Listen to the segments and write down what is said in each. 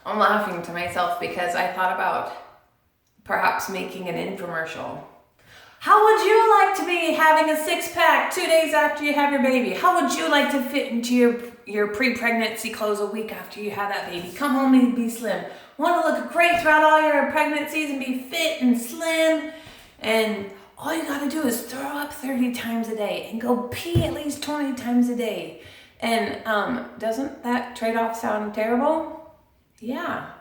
I'm laughing to myself because I thought about perhaps making an infomercial. How would you like to be having a six-pack 2 days after you have your baby? How would you like to fit into your pre-pregnancy clothes a week after you have that baby? Come home and be slim. Want to look great throughout all your pregnancies and be fit and slim? And all you got to do is throw up 30 times a day and go pee at least 20 times a day. And doesn't that trade-off sound terrible? Yeah.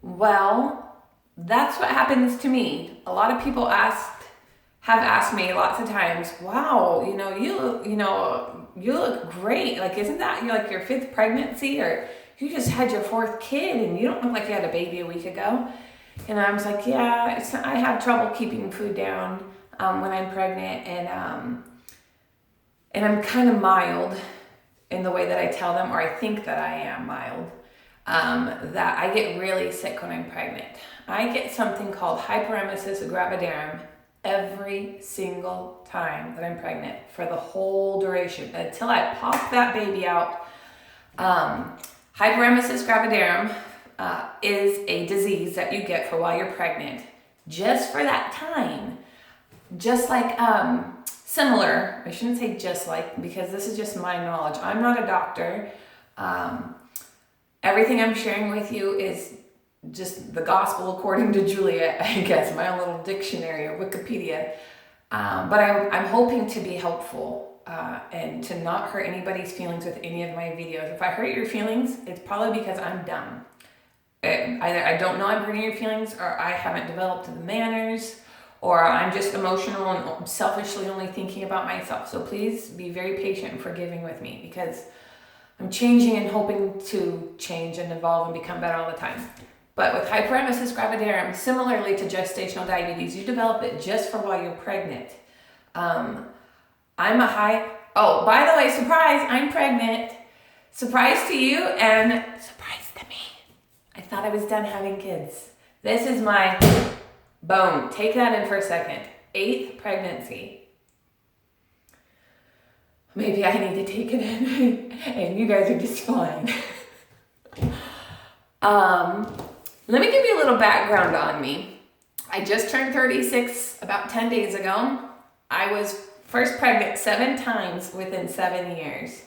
Well, that's what happens to me. A lot of people have asked me lots of times, wow, you look great. Like, isn't that like your fifth pregnancy, or you just had your fourth kid and you don't look like you had a baby a week ago? And I was like, yeah, I have trouble keeping food down when I'm pregnant, and I'm kind of mild in the way that I tell them, or I think that I am mild, that I get really sick when I'm pregnant. I get something called Hyperemesis Gravidarum every single time that I'm pregnant for the whole duration until I pop that baby out. Hyperemesis gravidarum is a disease that you get for while you're pregnant, just for that time. Just like similar, I shouldn't say just like, because this is just my knowledge. I'm not a doctor. Everything I'm sharing with you is just the gospel according to Juliet, I guess, my own little dictionary or Wikipedia. But I'm hoping to be helpful and to not hurt anybody's feelings with any of my videos. If I hurt your feelings, it's probably because I'm dumb. Either I don't know I'm hurting your feelings, or I haven't developed the manners, or I'm just emotional and selfishly only thinking about myself. So please be very patient and forgiving with me, because I'm changing and hoping to change and evolve and become better all the time. But with hyperemesis gravidarum, similarly to gestational diabetes, you develop it just for while you're pregnant. Oh, by the way, surprise, I'm pregnant. Surprise to you and surprise to me. I thought I was done having kids. This is my bone. Take that in for a second. 8th pregnancy. Maybe I need to take it in and you guys are just fine. Let me give you a little background on me. I just turned 36 about 10 days ago. I was first pregnant 7 times within 7 years.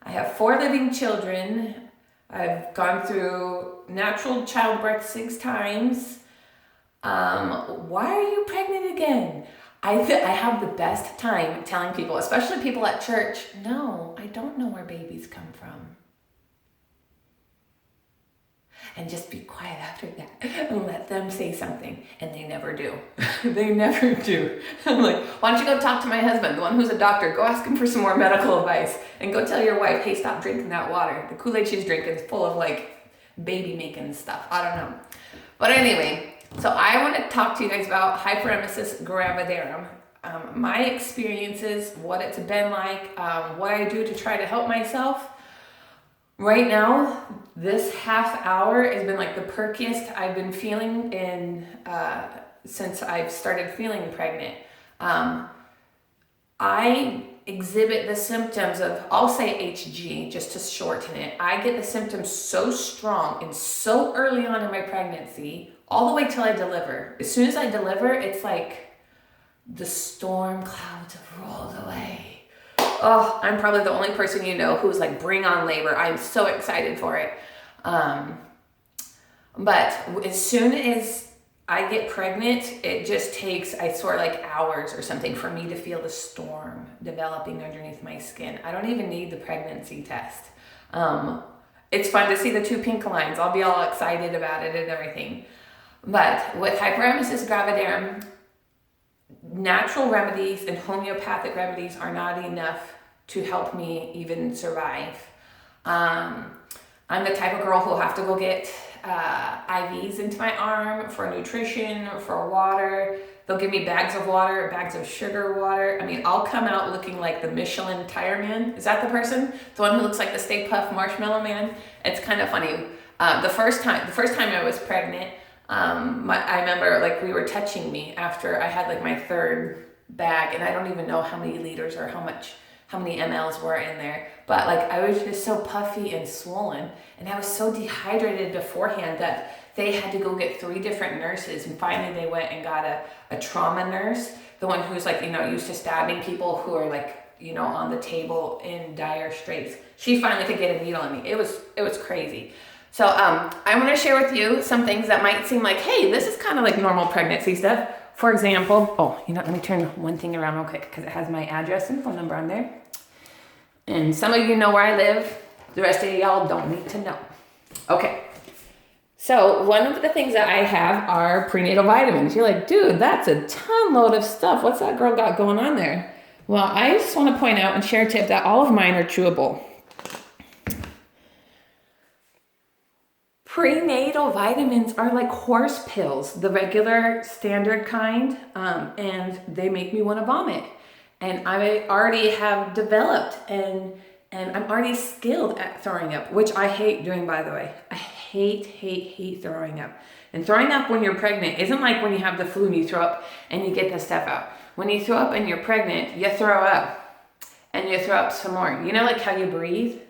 I have 4 living children. I've gone through natural childbirth 6 times. Why are you pregnant again? I have the best time telling people, especially people at church, no, I don't know where babies come from. And just be quiet after that and let them say something. And they never do. They never do. I'm like, why don't you go talk to my husband, the one who's a doctor. Go ask him for some more medical advice. And go tell your wife, hey, stop drinking that water. The Kool-Aid she's drinking is full of like baby making stuff. I don't know. But anyway, so I want to talk to you guys about hyperemesis gravidarum. My experiences, what it's been like, what I do to try to help myself. Right now, this half hour has been like the perkiest I've been feeling since I've started feeling pregnant. I exhibit the symptoms of, I'll say HG just to shorten it. I get the symptoms so strong and so early on in my pregnancy, all the way till I deliver. As soon as I deliver, it's like the storm clouds have rolled away. Oh, I'm probably the only person you know who's like, bring on labor. I'm so excited for it. But as soon as I get pregnant, it just takes, I swear, like hours or something for me to feel the storm developing underneath my skin. I don't even need the pregnancy test. It's fun to see the 2 pink lines. I'll be all excited about it and everything. But with hyperemesis gravidarum, natural remedies and homeopathic remedies are not enough to help me even survive. I'm the type of girl who'll have to go get IVs into my arm for nutrition, for water. They'll give me bags of water, bags of sugar water. I mean, I'll come out looking like the Michelin tire man. Is that the person? The one who looks like the Stay Puft Marshmallow Man? It's kind of funny. The first time I was pregnant, I remember like we were touching me after I had like my 3rd bag, and I don't even know how many liters or how how many mLs were in there, but like I was just so puffy and swollen, and I was so dehydrated beforehand that they had to go get 3 different nurses, and finally they went and got a trauma nurse, the one who's like, used to stabbing people who are like, on the table in dire straits. She finally could get a needle in me. It was crazy. So I want to share with you some things that might seem like, hey, this is kind of like normal pregnancy stuff. For example, let me turn one thing around real quick because it has my address and phone number on there. And some of you know where I live. The rest of y'all don't need to know. Okay. So one of the things that I have are prenatal vitamins. You're like, dude, that's a ton load of stuff. What's that girl got going on there? Well, I just want to point out and share a tip that all of mine are chewable. Prenatal vitamins are like horse pills, the regular standard kind, and they make me want to vomit. And I already have developed and I'm already skilled at throwing up, which I hate doing, by the way. I hate throwing up. And throwing up when you're pregnant isn't like when you have the flu and you throw up and you get the stuff out. When you throw up and you're pregnant, you throw up and you throw up some more. You know, like how you breathe?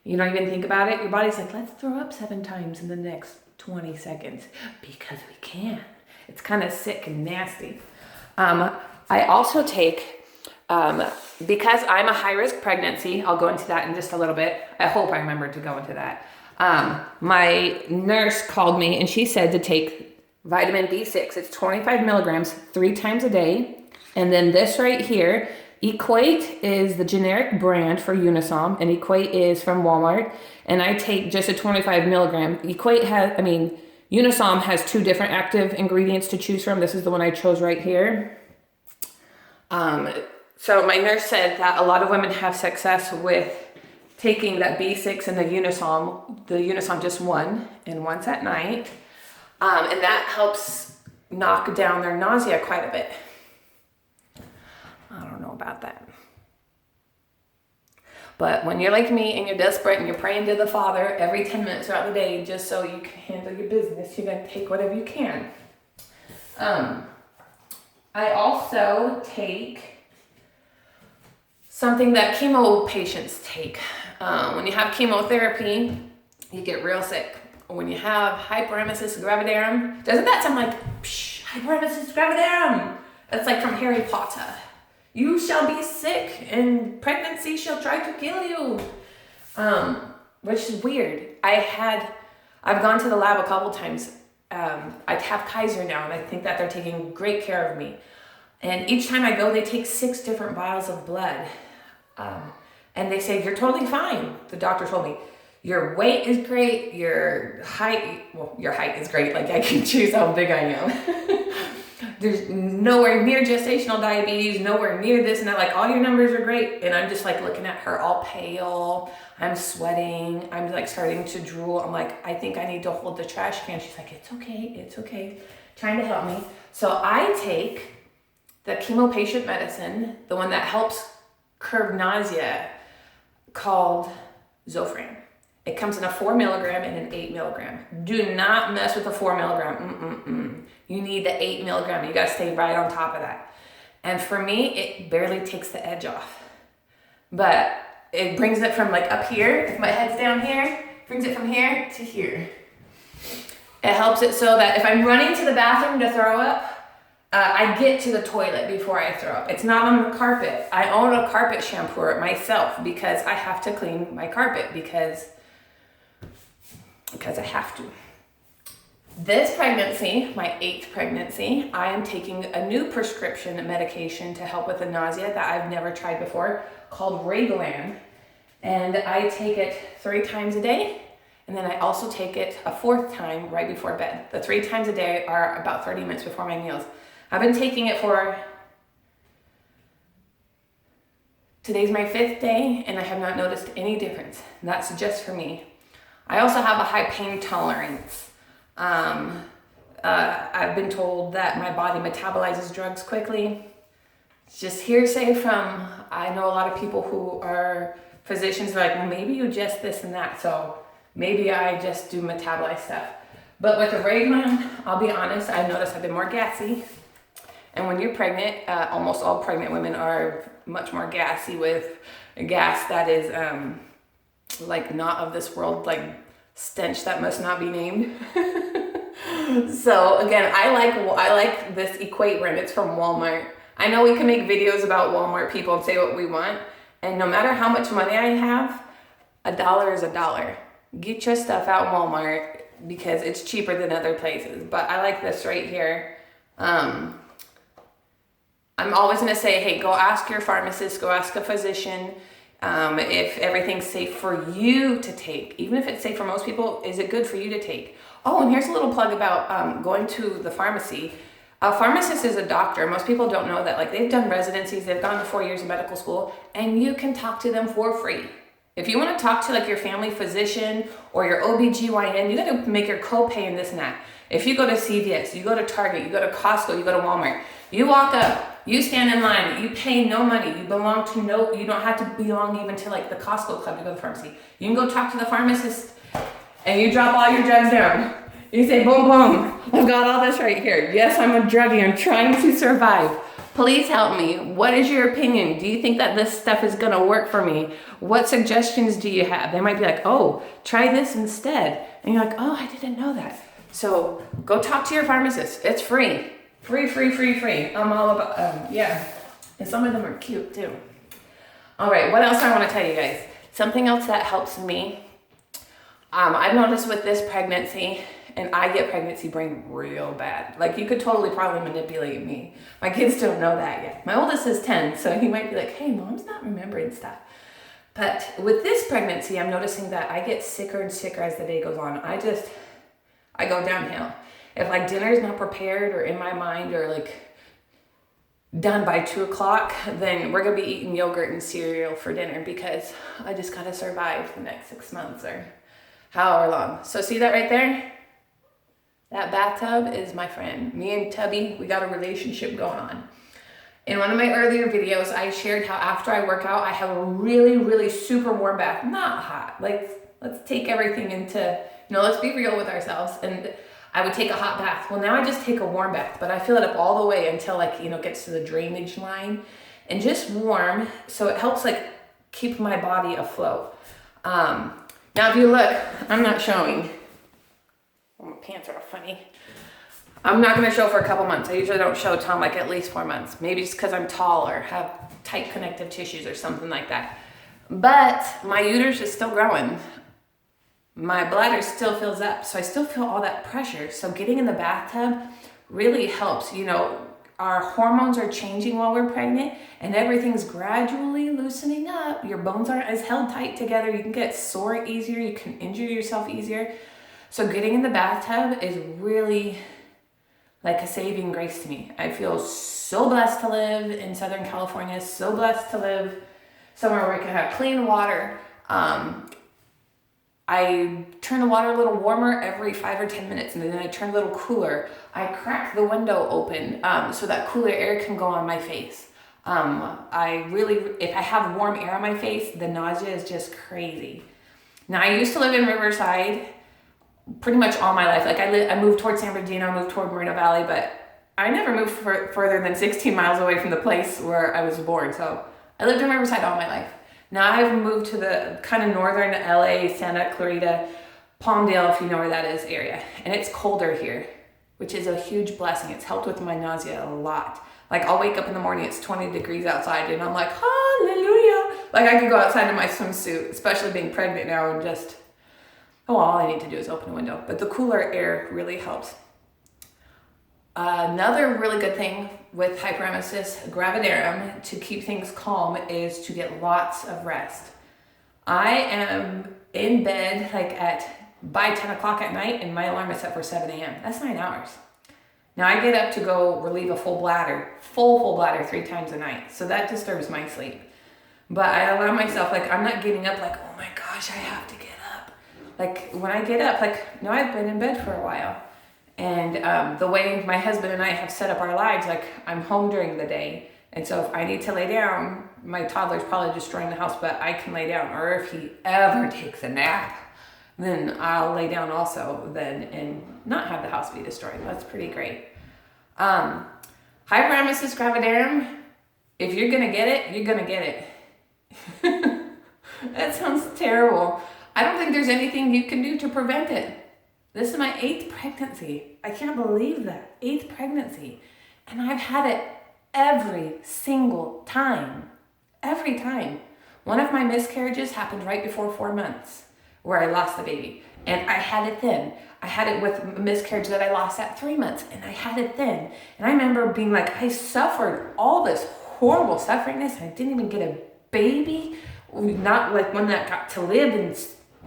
You don't even think about it. Your body's like, let's throw up 7 times in the next 20 seconds because we can. It's kind of sick and nasty. I also take, because I'm a high-risk pregnancy, I'll go into that in just a little bit. I hope I remember to go into that. My nurse called me and she said to take vitamin B6. It's 25 milligrams 3 times a day. And then this right here, Equate is the generic brand for Unisom, and Equate is from Walmart. And I take just a 25 milligram. Unisom has 2 different active ingredients to choose from. This is the one I chose right here. So my nurse said that a lot of women have success with taking that B6 and the Unisom just one and once at night. And that helps knock down their nausea quite a bit. I don't know about that. But when you're like me and you're desperate and you're praying to the Father every 10 minutes throughout the day just so you can handle your business, you're going to take whatever you can. I also take something that chemo patients take. When you have chemotherapy, you get real sick. When you have Hyperemesis Gravidarum, doesn't that sound like Hyperemesis Gravidarum? That's like from Harry Potter. You shall be sick, and pregnancy shall try to kill you. Which is weird. I've gone to the lab a couple times. I have Kaiser now, and I think that they're taking great care of me. And each time I go, they take 6 different vials of blood. And they say, you're totally fine. The doctor told me, your weight is great, your height is great. Like I can choose how big I am. There's nowhere near gestational diabetes, nowhere near this and that. Like all your numbers are great. And I'm just like looking at her all pale. I'm sweating. I'm like starting to drool. I'm like, I think I need to hold the trash can. She's like, it's okay. Trying to help me. So I take the chemo patient medicine, the one that helps curb nausea, called Zofran. It comes in a 4 milligram and an 8 milligram. Do not mess with the 4 milligram. You need the 8 milligram. You gotta stay right on top of that. And for me, it barely takes the edge off. But it brings it from like up here, if my head's down here, brings it from here to here. It helps it so that if I'm running to the bathroom to throw up, I get to the toilet before I throw up. It's not on the carpet. I own a carpet shampooer myself because I have to clean my carpet because I have to. This pregnancy, my 8th pregnancy, I am taking a new prescription medication to help with the nausea that I've never tried before called Reglan. And I take it 3 times a day. And then I also take it a 4th time right before bed. The 3 times a day are about 30 minutes before my meals. I've been taking it today's my 5th day and I have not noticed any difference. And that's just for me. I also have a high pain tolerance. I've been told that my body metabolizes drugs quickly. It's just hearsay from, I know a lot of people who are physicians are like, well, maybe you just this and that. So maybe I just do metabolize stuff. But with the Reglan, I'll be honest, I've noticed I've been more gassy. And when you're pregnant, almost all pregnant women are much more gassy with gas that is like not of this world, like stench that must not be named. So again, I like this Equate rim. It's from Walmart. I know we can make videos about Walmart people and say what we want, and no matter how much money I have, $1 is $1. Get your stuff out Walmart because it's cheaper than other places. But I like this right here. I'm always gonna say, hey, go ask your pharmacist, go ask a physician if everything's safe for you to take. Even if it's safe for most people, is it good for you to take? Oh, and here's a little plug about going to the pharmacy. A pharmacist is a doctor. Most people don't know that. Like, they've done residencies, they've gone to 4 years of medical school, and you can talk to them for free. If you want to talk to like your family physician or your OBGYN, you got to make your copay and this and that. If you go to CVS, you go to Target, you go to Costco, you go to Walmart, you walk up, you stand in line, you pay no money, you don't have to belong even to like the Costco club to go to the pharmacy. You can go talk to the pharmacist and you drop all your drugs down. You say, boom, boom, I've got all this right here. Yes, I'm a druggie, I'm trying to survive. Please help me. What is your opinion? Do you think that this stuff is gonna work for me? What suggestions do you have? They might be like, oh, try this instead. And you're like, oh, I didn't know that. So go talk to your pharmacist. It's free. Free. I'm all about, yeah. And some of them are cute too. All right, what else I wanna tell you guys? Something else that helps me. I've noticed with this pregnancy, and I get pregnancy brain real bad. Like, you could totally probably manipulate me. My kids don't know that yet. My oldest is 10, so he might be like, hey, mom's not remembering stuff. But with this pregnancy, I'm noticing that I get sicker and sicker as the day goes on. I go downhill. If like dinner's not prepared or in my mind or like done by 2 o'clock, then we're gonna be eating yogurt and cereal for dinner because I just gotta survive the next 6 months or however long. So see that right there? That bathtub is my friend. Me and Tubby, we got a relationship going on. In one of my earlier videos, I shared how after I work out, I have a really super warm bath. Not hot. Like, let's take everything into, let's be real with ourselves. And I would take a hot bath. Well, now I just take a warm bath, but I fill it up all the way until gets to the drainage line and just warm. So it helps keep my body afloat. Now, if you look, I'm not showing. Oh, my pants are funny. I'm not going to show for a couple months. I usually don't show till at least 4 months. Maybe just because I'm tall or have tight connective tissues or something like that. But my uterus is still growing. My bladder still fills up. So I still feel all that pressure. So getting in the bathtub really helps. Our hormones are changing while we're pregnant and everything's gradually loosening up. Your bones aren't as held tight together. You can get sore easier. You can injure yourself easier. So getting in the bathtub is really like a saving grace to me. I feel so blessed to live in Southern California, so blessed to live somewhere where I can have clean water. I turn the water a little warmer every 5 or 10 minutes, and then I turn a little cooler. I crack the window open so that cooler air can go on my face. If I have warm air on my face, the nausea is just crazy. Now, I used to live in Riverside pretty much all my life. I moved towards San Bernardino, moved toward Moreno Valley, but I never moved further than 16 miles away from the place where I was born. So I lived in Riverside all my life. Now I've moved to the kind of northern LA, Santa Clarita, Palmdale, if you know where that is, area. And it's colder here, which is a huge blessing. It's helped with my nausea a lot. I'll wake up in the morning, it's 20 degrees outside, and I'm like, hallelujah. I could go outside in my swimsuit, especially being pregnant now, and just, all I need to do is open a window. But the cooler air really helps. Another really good thing with Hyperemesis Gravidarum to keep things calm is to get lots of rest. I am in bed by 10 o'clock at night, and my alarm is set for 7 a.m. That's 9 hours. Now I get up to go relieve a full bladder 3 times a night. So that disturbs my sleep. But I allow myself, I'm not getting up oh my gosh, I have to get up. When I get up, I've been in bed for a while. And the way my husband and I have set up our lives, I'm home during the day. And so if I need to lay down, my toddler's probably destroying the house, but I can lay down. Or if he ever takes a nap, then I'll lay down also then and not have the house be destroyed. That's pretty great. Hyperemesis Gravidarum, if you're going to get it, you're going to get it. That sounds terrible. I don't think there's anything you can do to prevent it. This is my 8th pregnancy. I can't believe that. 8th pregnancy. And I've had it every single time. Every time. One of my miscarriages happened right before 4 months where I lost the baby. And I had it then. I had it with a miscarriage that I lost at 3 months. And I had it then. And I remember being like, I suffered all this horrible sufferingness. I didn't even get a baby. Not like one that got to live and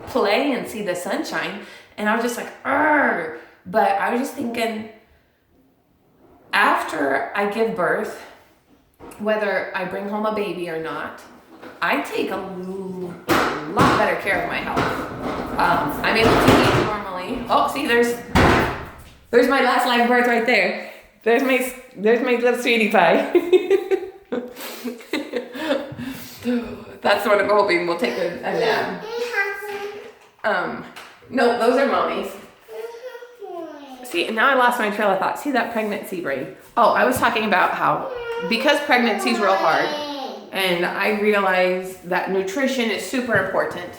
play and see the sunshine. And I was just like, argh. But I was just thinking, after I give birth, whether I bring home a baby or not, I take a lot better care of my health. I'm able to eat normally. Oh, see, there's my last live birth right there. There's my little sweetie pie. That's what I'm hoping we'll take a nap. No, those are mommies. See, now I lost my trail of thought. See that pregnancy brain? Oh, I was talking about how, because pregnancy is real hard, and I realize that nutrition is super important.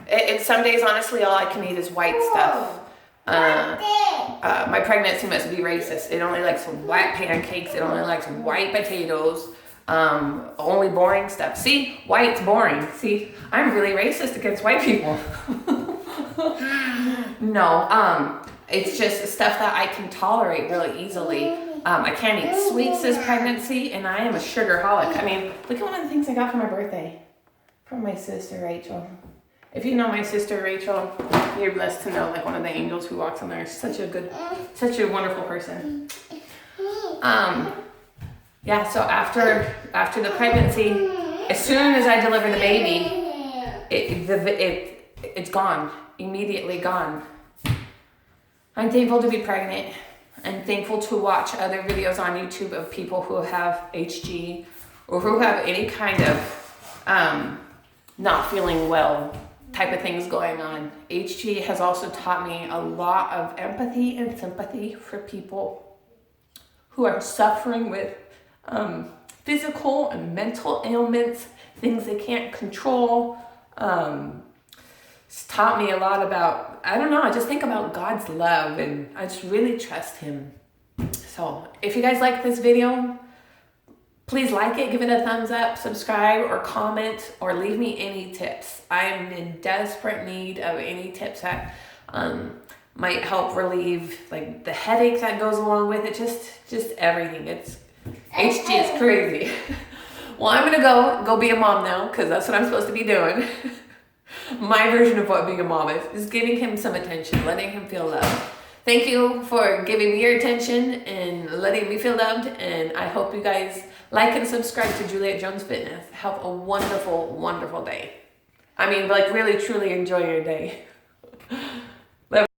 And some days, honestly, all I can eat is white stuff. My pregnancy must be racist. It only likes white pancakes. It only likes white potatoes. Only boring stuff. See, white's boring. See, I'm really racist against white people. No, it's just stuff that I can tolerate really easily. I can't eat sweets this pregnancy, and I am a sugarholic. I mean, look at one of the things I got for my birthday from my sister Rachel. If you know my sister Rachel, you're blessed to know like one of the angels who walks on there. Such a wonderful person. Yeah, so after the pregnancy, as soon as I deliver the baby, it's gone, immediately gone. I'm thankful to be pregnant. I'm thankful to watch other videos on YouTube of people who have HG or who have any kind of not feeling well type of things going on. HG has also taught me a lot of empathy and sympathy for people who are suffering with physical and mental ailments, things they can't control. It's taught me a lot about, I don't know, I just think about God's love and I just really trust him. So if you guys like this video, please like it, give it a thumbs up, subscribe or comment or leave me any tips. I am in desperate need of any tips that might help relieve like the headache that goes along with it, just everything. It's HG is crazy. Well, I'm gonna go be a mom now because that's what I'm supposed to be doing. My version of what being a mom is giving him some attention, letting him feel loved. Thank you for giving me your attention and letting me feel loved. And I hope you guys like and subscribe to Juliet Jones Fitness. Have a wonderful, wonderful day. I mean, like really, truly enjoy your day.